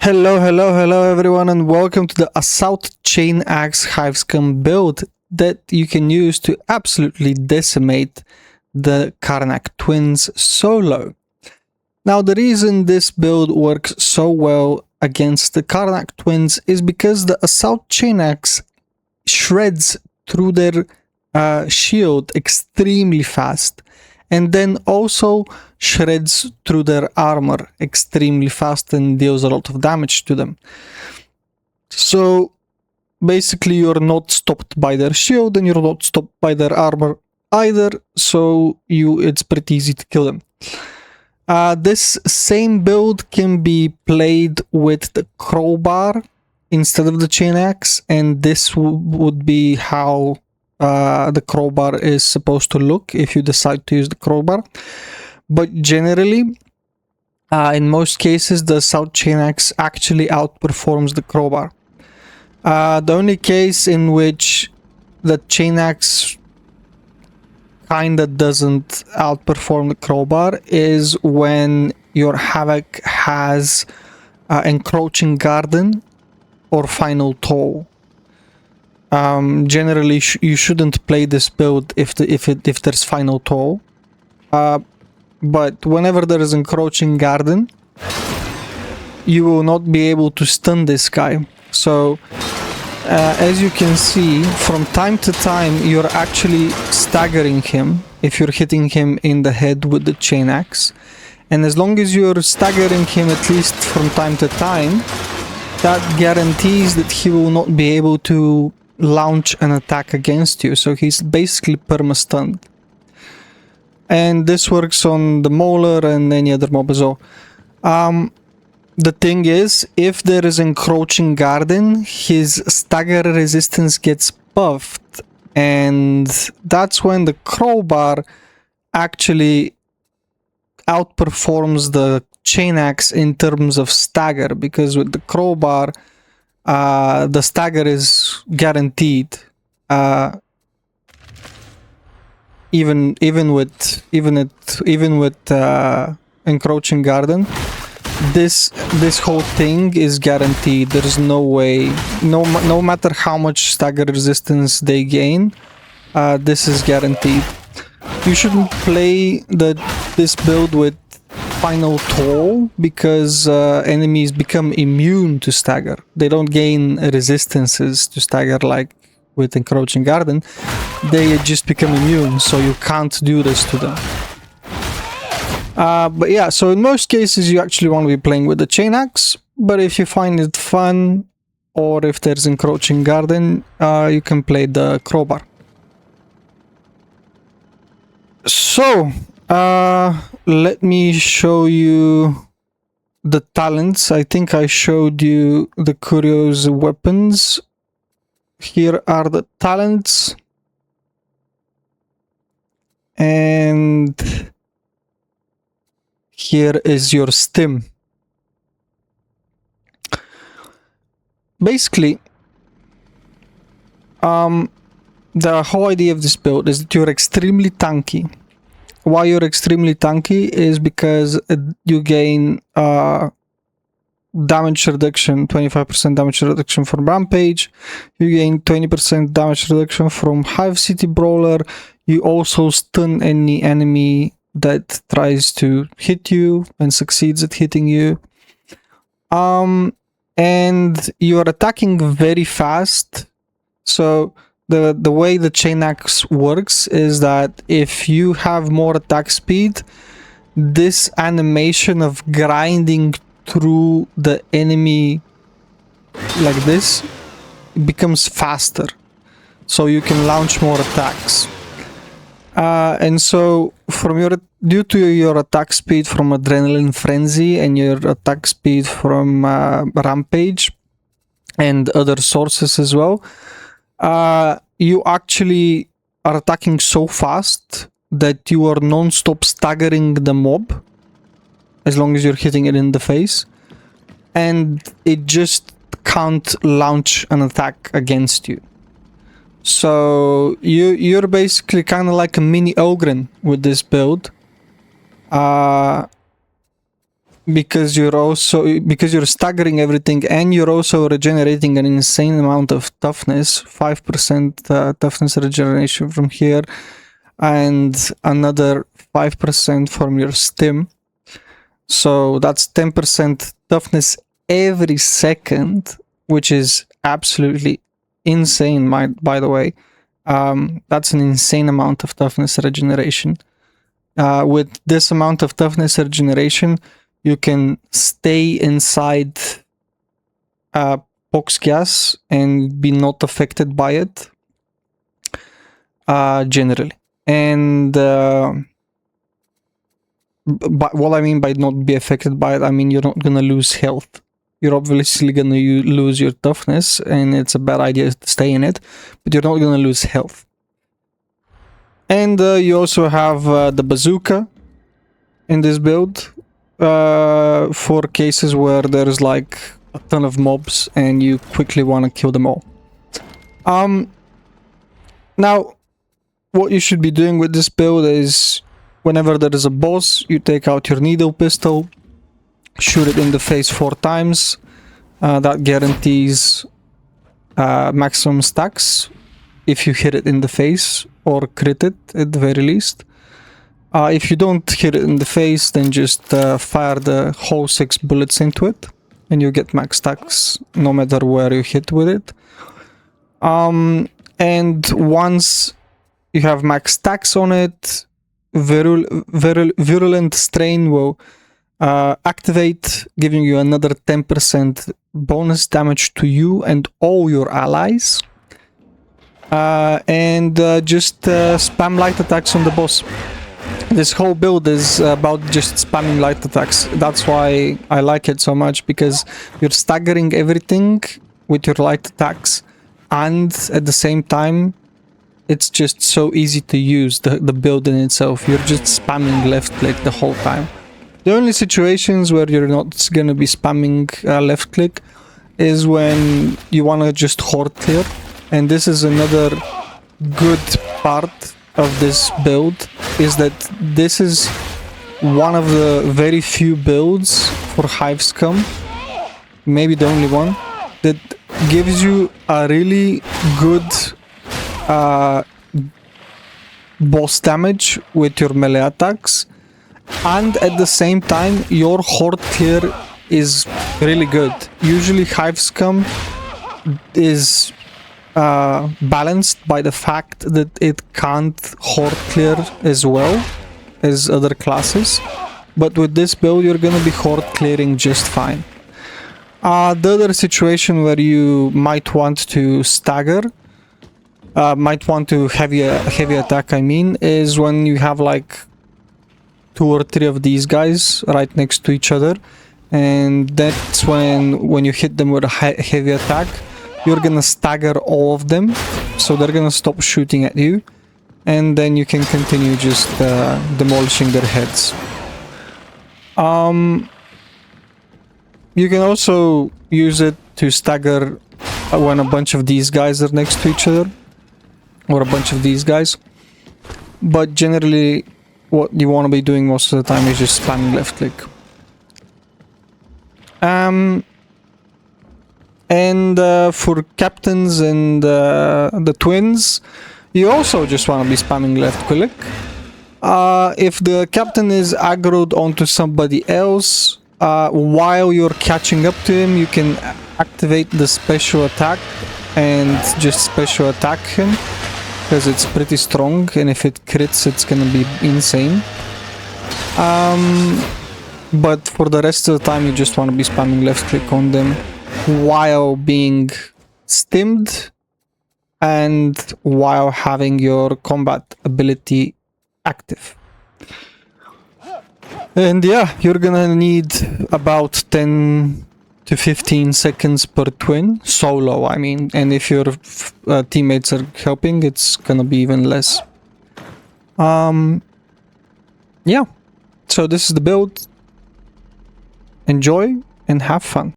Hello everyone, and welcome to the Assault Chainaxe Hive Scum build that you can use to absolutely decimate the Chainaxe twins solo. Now, the reason this build works so well against the Chainaxe twins is because the Assault Chainaxe shreds through their shield extremely fast, and then also shreds through their armor extremely fast and deals a lot of damage to them. So basically you're not stopped by their shield and you're not stopped by their armor either, so it's pretty easy to kill them. This same build can be played with the crowbar instead of the Chainaxe, and this would be how the crowbar is supposed to look if you decide to use the crowbar. But generally, in most cases, the Assault Chainaxe actually outperforms the crowbar. The only case in which the Chainaxe kinda doesn't outperform the crowbar is when your Havoc has Encroaching Garden or Final Toll. Generally, you shouldn't play this build if there's Final Toll. But whenever there is Encroaching Garden, you will not be able to stun this guy. So, as you can see, from time to time, you're actually staggering him if you're hitting him in the head with the Chainaxe. And as long as you're staggering him at least from time to time, that guarantees that he will not be able to launch an attack against you. So he's basically perma-stunned. And this works on the Mauler and any other mob as well. The thing is, if there is Encroaching Garden, his stagger resistance gets buffed. And that's when the crowbar actually outperforms the Chainaxe in terms of stagger. Because with the crowbar, the stagger is guaranteed. Even with Encroaching Garden, this whole thing is guaranteed. There's no way, no matter how much stagger resistance they gain, this is guaranteed. You shouldn't play this build with Final Toll because enemies become immune to stagger. They don't gain resistances to stagger like with Encroaching Garden. They just become immune, so you can't do this to them. But yeah, so in most cases you actually want to be playing with the Chainaxe, but if you find it fun, or if there's Encroaching Garden, you can play the crowbar. So, let me show you the talents. I think I showed you the curious weapons. Here are the talents. And here is your stim. Basically, the whole idea of this build is that you're extremely tanky. Why you're extremely tanky is because you gain damage reduction, 25% damage reduction from Rampage. You gain 20% damage reduction from Hive City Brawler. You also stun any enemy that tries to hit you and succeeds at hitting you. And you are attacking very fast. So the way the Chainaxe works is that if you have more attack speed, this animation of grinding through the enemy like this becomes faster, so you can launch more attacks. And so due to your attack speed from Adrenaline Frenzy and your attack speed from Rampage and other sources as well, you actually are attacking so fast that you are non-stop staggering the mob as long as you're hitting it in the face, and it just can't launch an attack against you. So you're basically kind of like a mini Ogren with this build. because you're staggering everything, and you're also regenerating an insane amount of toughness, 5% toughness regeneration from here, and another 5% from your stim. So that's 10% toughness every second, which is absolutely insane, by the way. That's an insane amount of toughness regeneration. With this amount of toughness regeneration, you can stay inside Pox gas and be not affected by it, generally. And but what I mean by not be affected by it, I mean you're not gonna lose health. You're obviously gonna lose your toughness, and it's a bad idea to stay in it, but you're not gonna lose health. And you also have the bazooka in this build for cases where there's like a ton of mobs and you quickly want to kill them all. Now, what you should be doing with this build is whenever there is a boss, you take out your needle pistol, shoot it in the face 4 times. That guarantees maximum stacks if you hit it in the face, or crit it at the very least. If you don't hit it in the face, then just fire the whole 6 bullets into it, and you get max stacks no matter where you hit with it. And once you have max stacks on it, Virulent Strain will activate, giving you another 10% bonus damage to you and all your allies. And just spam light attacks on the boss. This whole build is about just spamming light attacks. That's why I like it so much, because you're staggering everything with your light attacks, and at the same time it's just so easy to use the build in itself. You're just spamming left click the whole time. The only situations where you're not gonna be spamming left click is when you wanna just horde clear, and this is another good part of this build, is that this is one of the very few builds for Hive Scum, maybe the only one, that gives you a really good boss damage with your melee attacks, and at the same time your horde clear is really good. Usually Hive Scum is balanced by the fact that it can't horde clear as well as other classes, but with this build you're gonna be horde clearing just fine. The other situation where you might want to stagger, might want to heavy attack, I mean, is when you have like 2 or 3 of these guys right next to each other, and that's when you hit them with a heavy attack, you're gonna stagger all of them, so they're gonna stop shooting at you, and then you can continue just demolishing their heads. You can also use it to stagger when a bunch of these guys are next to each other, or a bunch of these guys, but generally what you want to be doing most of the time is just spamming left click. And for captains and the twins, you also just want to be spamming left click. If the captain is aggroed onto somebody else, while you're catching up to him, you can activate the special attack and just special attack him, because it's pretty strong, and if it crits it's gonna be insane. But for the rest of the time you just want to be spamming left click on them while being stimmed and while having your combat ability active. And yeah, you're gonna need about 10 to 15 seconds per twin, solo I mean, and if your teammates are helping, it's gonna be even less. Yeah, so this is the build. Enjoy and have fun.